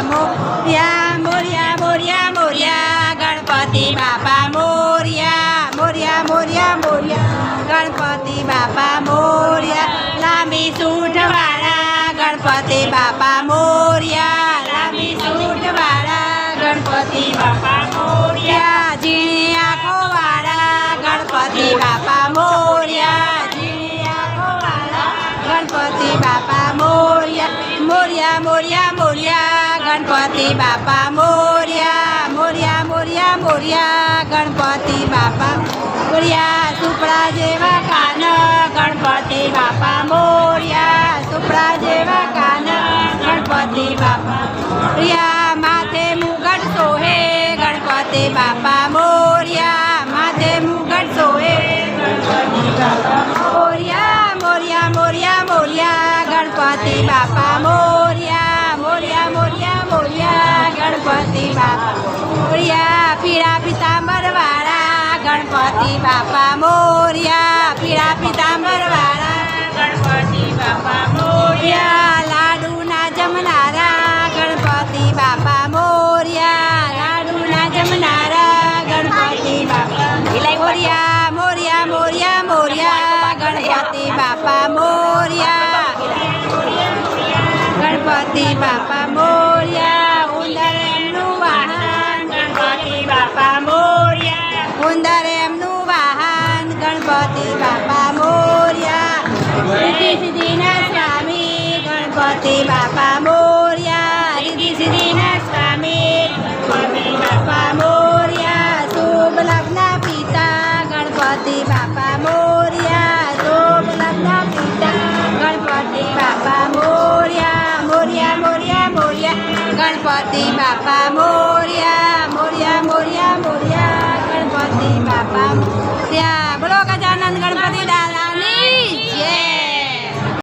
મોર્યા મોર્યા મોર્યા મોર્યા ગણપતિ બાપા મોર્યા મોર્યા મોર્યા મોર્યા ગણપતિ બાપા મોર્યા લાંબી સૂંઢવાળા ગણપતિ બાપા મોર્યા લાંબી સૂંઢવાળા ગણપતિ બાપા મોર્યા ઝીણી આંખોવાળા ગણપતિ બાપા મોર્યા ઝીણી આંખોવાળા ગણપતિ બાપા મોર્યા મોર્યા મોર્યા મોર્યા ગણપતિ બાપા મોર્યા મોર્યા મોર્યા મોર્યા ગણપતિ બાપા મોર્યા સુપડા જેવા કાન ગણપતિ બાપા મોર્યા સુપડા જેવા કાન ગણપતિ બાપા મોર્યા માથે મુગટ સોહે ગણપતિ બાપા મોર્યા માથે મુગટ સોહે ગણપતિ બાપા મોર્યા મોર્યા મોર્યા મોર્યા ગણપતિ બાપા મોર્યા મોર્યા મોર્યા મોર્યા ગણપતિ બાપા મોર્યા પીળા પિતાંબર વાળા ગણપતિ બાપા મોર્યા પીળા પિતાંબર વાળા ગણપતિ બાપા મોર્યા લાડુના જમનારા ગણપતિ બાપા મોર્યા લાડુના જમનારા ગણપતિ બાપા મોર્યા મોર્યા મોર્યા મોર્યા ગણપતિ બાપા મોર્યા ગણપતિ બાપા મોર્યા ઉંદર એમનું વાહન ગણપતિ બાપા મોર્યા ઉંદર એમનું વાહન ગણપતિ બાપા મોર્યા રીતિ સિદ્ધિના સ્વામી ગણપતિ બાપા મોર્યા રીતિ સિદ્ધિના સ્વામી ગણપતિ બાપા મોર્યા શુભ લગ્ન પિતા ગણપતિ બાપા મોર્યા શુભ લગ્ન પિતા ગણપતિ બાપા મોર્યા મોર્યા મોર્યા મોર્યા ગણપતિ બાપા મોર્યા